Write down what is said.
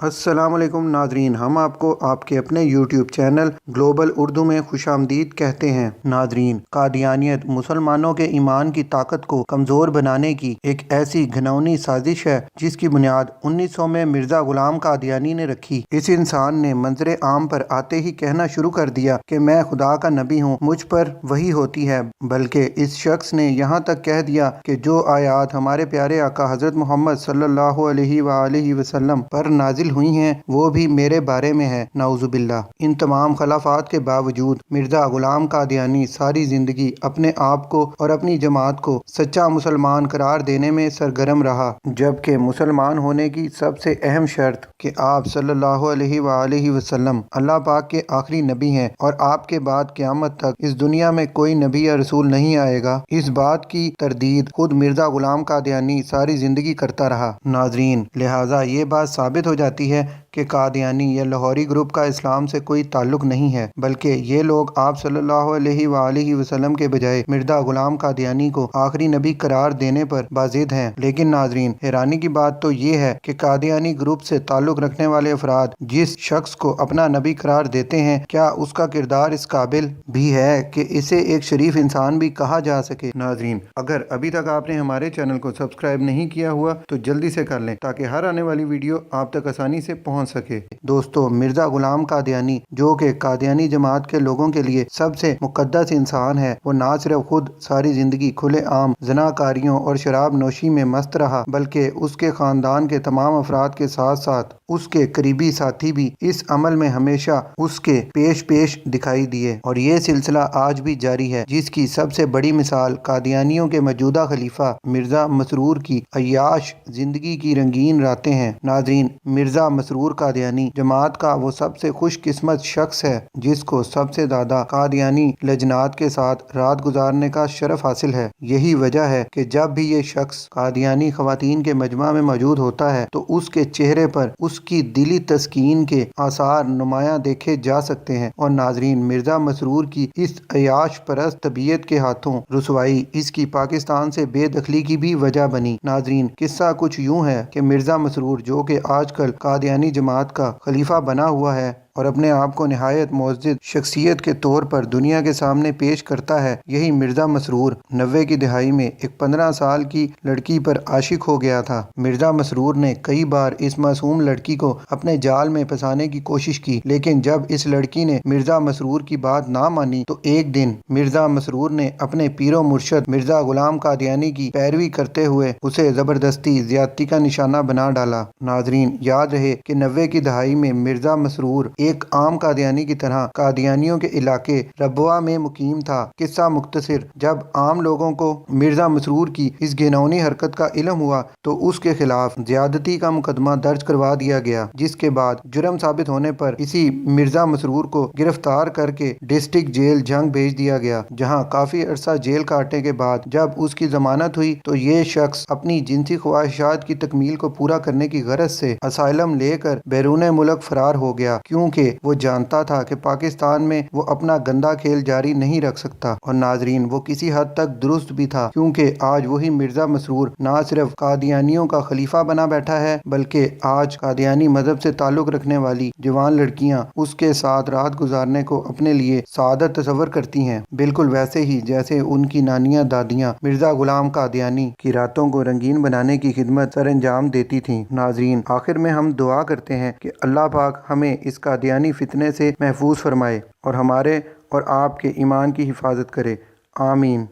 السلام علیکم ناظرین، ہم آپ کو آپ کے اپنے یوٹیوب چینل گلوبل اردو میں خوش آمدید کہتے ہیں۔ ناظرین، قادیانیت مسلمانوں کے ایمان کی طاقت کو کمزور بنانے کی ایک ایسی گھناؤنی سازش ہے جس کی بنیاد 1900 میں مرزا غلام قادیانی نے رکھی۔ اس انسان نے منظر عام پر آتے ہی کہنا شروع کر دیا کہ میں خدا کا نبی ہوں، مجھ پر وحی ہوتی ہے، بلکہ اس شخص نے یہاں تک کہہ دیا کہ جو آیات ہمارے پیارے آقا حضرت محمد صلی اللہ علیہ وآلہ وسلم پر نازل ہوئی ہیں وہ بھی میرے بارے میں ہے، نعوذ باللہ۔ ان تمام خلافات کے باوجود مرزا غلام قادیانی ساری زندگی اپنے آپ کو اور اپنی جماعت کو سچا مسلمان قرار دینے میں سرگرم رہا، جبکہ مسلمان ہونے کی سب سے اہم شرط کہ آپ صلی اللہ علیہ وآلہ وسلم اللہ پاک کے آخری نبی ہیں اور آپ کے بعد قیامت تک اس دنیا میں کوئی نبی یا رسول نہیں آئے گا۔ اس بات کی تردید خود مرزا غلام قادیانی ساری زندگی کرتا رہا۔ ناظرین، لہٰذا یہ بات ثابت ہو جاتی ہے کہ قادیانی یا لاہوری گروپ کا اسلام سے کوئی تعلق نہیں ہے، بلکہ یہ لوگ آپ صلی اللہ علیہ وآلہ وسلم کے بجائے مرزا غلام قادیانی کو آخری نبی قرار دینے پر بازد ہیں۔ لیکن ناظرین، حیرانی کی بات تو یہ ہے کہ قادیانی گروپ سے تعلق رکھنے والے افراد جس شخص کو اپنا نبی قرار دیتے ہیں، کیا اس کا کردار اس قابل بھی ہے کہ اسے ایک شریف انسان بھی کہا جا سکے؟ ناظرین، اگر ابھی تک آپ نے ہمارے چینل کو سبسکرائب نہیں کیا ہوا تو جلدی سے کر لیں تاکہ ہر آنے والی ویڈیو آپ تک آسانی سے پہنچ سکے۔ دوستو، مرزا غلام قادیانی جو کہ قادیانی جماعت کے لوگوں کے لیے سب سے مقدس انسان ہے، وہ نہ صرف خود ساری زندگی کھلے عام زناکاریوں اور شراب نوشی میں مست رہا، بلکہ اس کے خاندان کے تمام افراد کے ساتھ ساتھ اس کے قریبی ساتھی بھی اس عمل میں ہمیشہ اس کے پیش دکھائی دیے، اور یہ سلسلہ آج بھی جاری ہے، جس کی سب سے بڑی مثال قادیانیوں کے موجودہ خلیفہ مرزا مسرور کی عیاش زندگی کی رنگین راتیں ہیں۔ ناظرین، مرزا مسرور قادیانی جماعت کا وہ سب سے خوش قسمت شخص ہے جس کو سب سے زیادہ قادیانی لجنات کے ساتھ رات گزارنے کا شرف حاصل ہے۔ یہی وجہ ہے کہ جب بھی یہ شخص قادیانی خواتین کے مجمع میں موجود ہوتا ہے تو اس کے چہرے پر اس کی دلی تسکین کے آثار نمایاں دیکھے جا سکتے ہیں، اور ناظرین، مرزا مسرور کی اس عیاش پرست طبیعت کے ہاتھوں رسوائی اس کی پاکستان سے بے دخلی کی بھی وجہ بنی۔ ناظرین، قصہ کچھ یوں ہے کہ مرزا مسرور جو کہ آج کل قادیانی جماعت کا خلیفہ بنا ہوا ہے اور اپنے آپ کو نہایت معزز شخصیت کے طور پر دنیا کے سامنے پیش کرتا ہے، یہی مرزا مسرور 90 کی دہائی میں ایک 15 سال کی لڑکی پر عاشق ہو گیا تھا۔ مرزا مسرور نے کئی بار اس معصوم لڑکی کو اپنے جال میں پھنسانے کی کوشش کی، لیکن جب اس لڑکی نے مرزا مسرور کی بات نہ مانی تو ایک دن مرزا مسرور نے اپنے پیر و مرشد مرزا غلام قادیانی کی پیروی کرتے ہوئے اسے زبردستی زیادتی کا نشانہ بنا ڈالا۔ ناظرین، یاد رہے کہ 90 کی دہائی میں مرزا مسرور ایک عام قادیانی کی طرح قادیانیوں کے علاقے ربوہ میں مقیم تھا۔ قصہ مختصر، جب عام لوگوں کو مرزا مسرور کی اس گھناؤنی حرکت کا علم ہوا تو اس کے خلاف زیادتی کا مقدمہ درج کروا دیا گیا، جس کے بعد جرم ثابت ہونے پر اسی مرزا مسرور کو گرفتار کر کے ڈسٹرکٹ جیل جنگ بھیج دیا گیا، جہاں کافی عرصہ جیل کاٹنے کے بعد جب اس کی ضمانت ہوئی تو یہ شخص اپنی جنسی خواہشات کی تکمیل کو پورا کرنے کی غرض سے اسائلم لے کر بیرون ملک فرار ہو گیا، کیونکہ وہ جانتا تھا کہ پاکستان میں وہ اپنا گندا کھیل جاری نہیں رکھ سکتا۔ اور ناظرین، وہ کسی حد تک درست بھی تھا، کیونکہ آج وہی مرزا مسرور نہ صرف قادیانیوں کا خلیفہ بنا بیٹھا ہے، بلکہ آج قادیانی مذہب سے تعلق رکھنے والی جوان لڑکیاں اس کے ساتھ رات گزارنے کو اپنے لیے سعادت تصور کرتی ہیں، بالکل ویسے ہی جیسے ان کی نانیاں دادیاں مرزا غلام قادیانی کی راتوں کو رنگین بنانے کی خدمت سر انجام دیتی تھیں۔ ناظرین، آخر میں ہم دعا کرتے ہیں کہ اللہ پاک ہمیں اس قادیانی فتنے سے محفوظ فرمائے اور ہمارے اور آپ کے ایمان کی حفاظت کرے، آمین۔